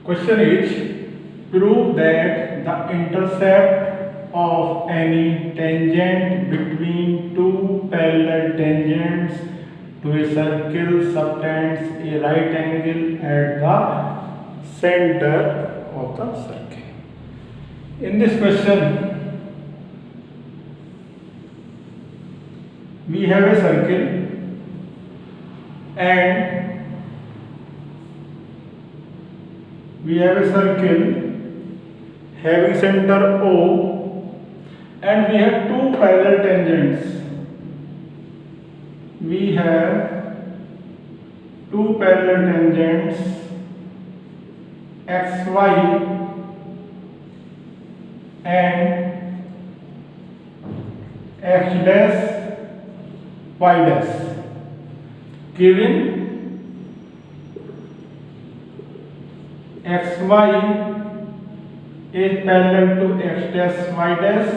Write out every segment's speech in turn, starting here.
Question is, prove that the intercept of any tangent between two parallel tangents to a circle subtends a right angle at the center of the circle. In this question, we have a circle and we have a circle having center O and we have two parallel tangents. We have two parallel tangents xy and x dash y dash given xy is parallel to x dash y dash,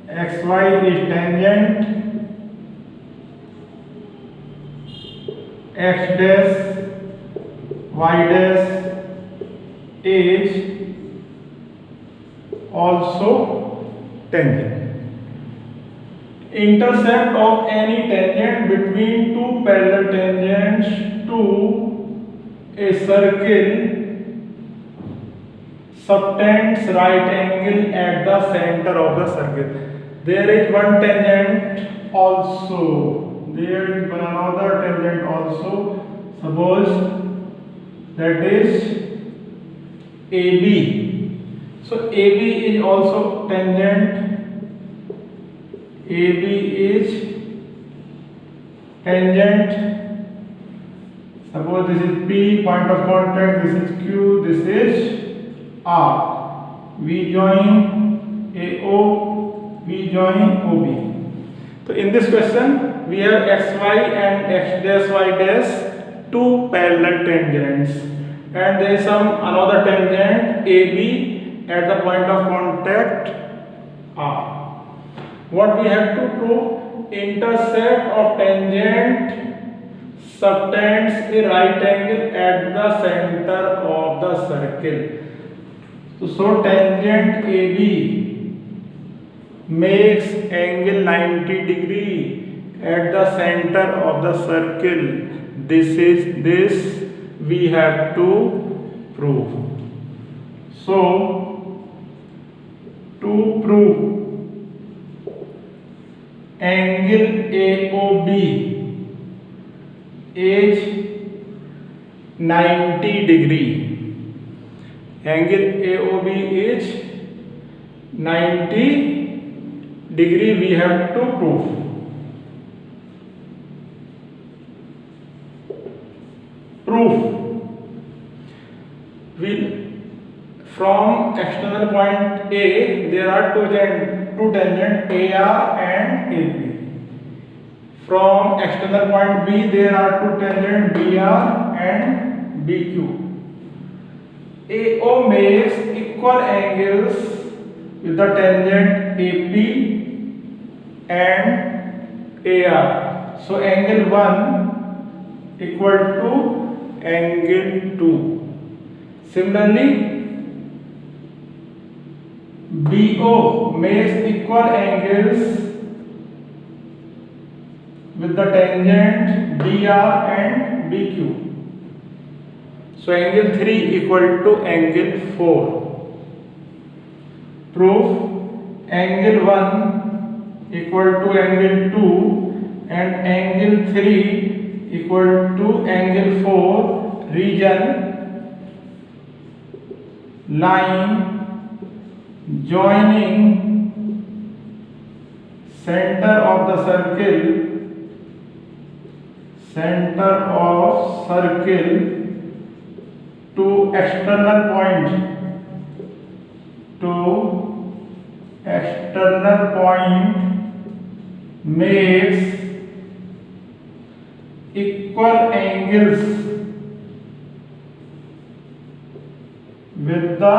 xy is tangent, x dash y dash is also tangent. Intercept of any tangent between two parallel tangents to a circle subtends right angle at the center of the circle. There is one tangent also. There is one another tangent also. Suppose that is AB. So AB is also tangent. AB is tangent. Suppose this is P, point of contact, this is Q, this is R. We join AO, we join OB. So in this question, we have XY and X dash Y dash, two parallel tangents. And there is some another tangent AB at the point of contact R. What we have to prove? Intercept of tangent subtends a right angle at the center of the circle. So tangent AB makes angle 90 degree at the center of the circle. This we have to prove. So to prove angle AOB is 90 degree. Angle AOB is 90 degree we have to prove. Proof. From external point A, there are two tangents AR and AP. From external point B, there are two tangents BR and BQ. AO makes equal angles with the tangent AP and AR. So angle 1 equal to angle 2. Similarly, BO makes equal angles with the tangent BR and BQ. So angle 3 equal to angle 4. Proof angle 1 equal to angle 2 and angle 3 equal to angle 4. Region line joining center of the circle to external point makes equal angles with the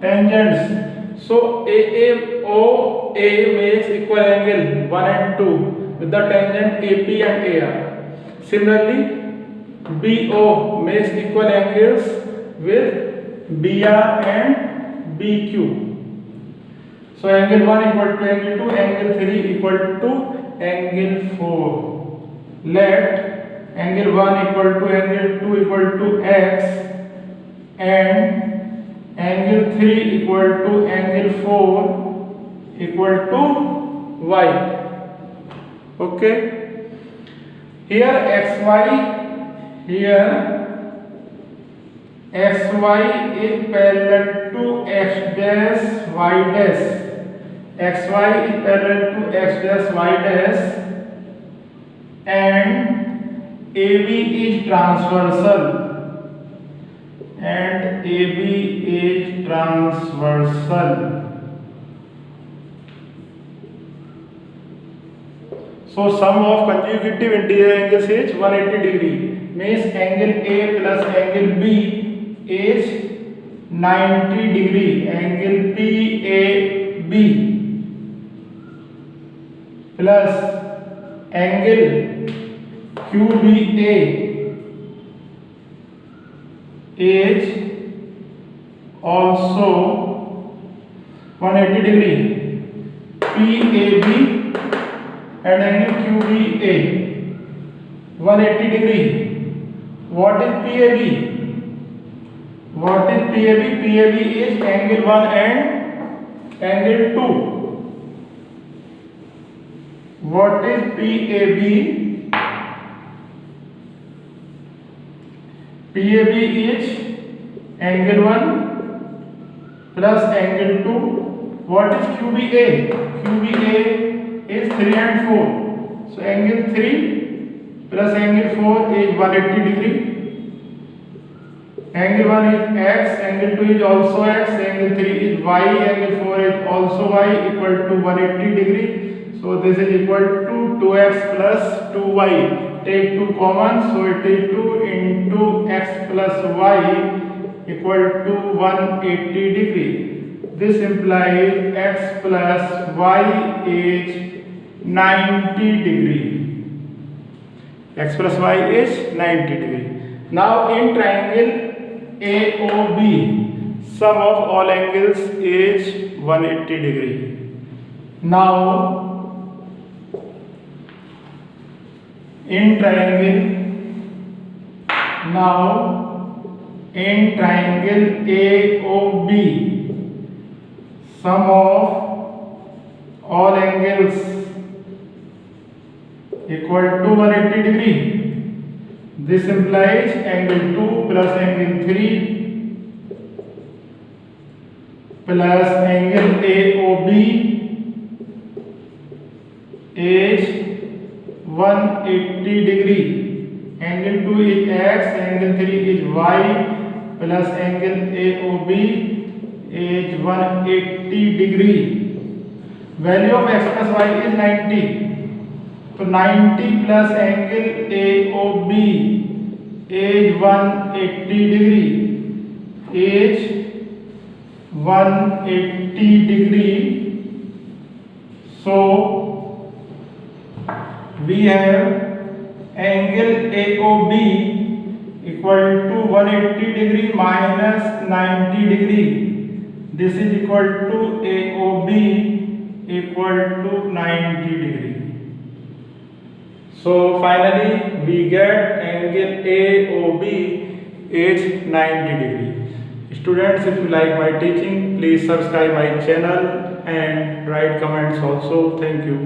tangents. So AO A makes equal angle 1 and 2. with the tangent AP and AR. Similarly, BO makes equal angles with BR and BQ. So angle 1 equal to angle 2, angle 3 equal to angle 4. Let angle 1 equal to angle 2 equal to X and angle 3 equal to angle 4 equal to Y. Okay. Here XY is parallel to X dash Y dash. XY is parallel to X dash Y dash and AB is transversal. So sum of consecutive interior angles is 180 degree. Means angle A plus angle B is 90 degree. Angle PAB plus angle QBA is also 180 degree. PAB and angle QBA 180 degree. What is PAB? PAB is angle 1 and angle 2. What is PAB? PAB is angle 1 plus angle 2. What is QBA? QBA is 3 and 4. So angle 3 plus angle 4 is 180 degree. Angle 1 is X, angle 2 is also X, angle 3 is Y, angle 4 is also Y, equal to 180 degree. So this is equal to 2X plus 2Y. Take 2 common, so it is 2 into X plus Y equal to 180 degree. This implies X plus Y is 90 degree. X plus Y is 90 degree. Now in triangle AOB, sum of all angles is 180 degree. Now in triangle AOB, sum of all angles equal to 180 degree. This implies angle 2 plus angle 3 plus angle AOB is 180 degree. Angle 2 is X, angle 3 is Y plus angle AOB is 180 degree. Value of X plus Y is 90. So 90 plus angle AOB is 180 degree. Is 180 degree. So we have angle AOB equal to 180 degree minus 90 degree. This is equal to AOB equal to 90 degree. So finally we get angle AOB is 90 degree. Students, if you like my teaching, please subscribe my channel and write comments also. Thank you.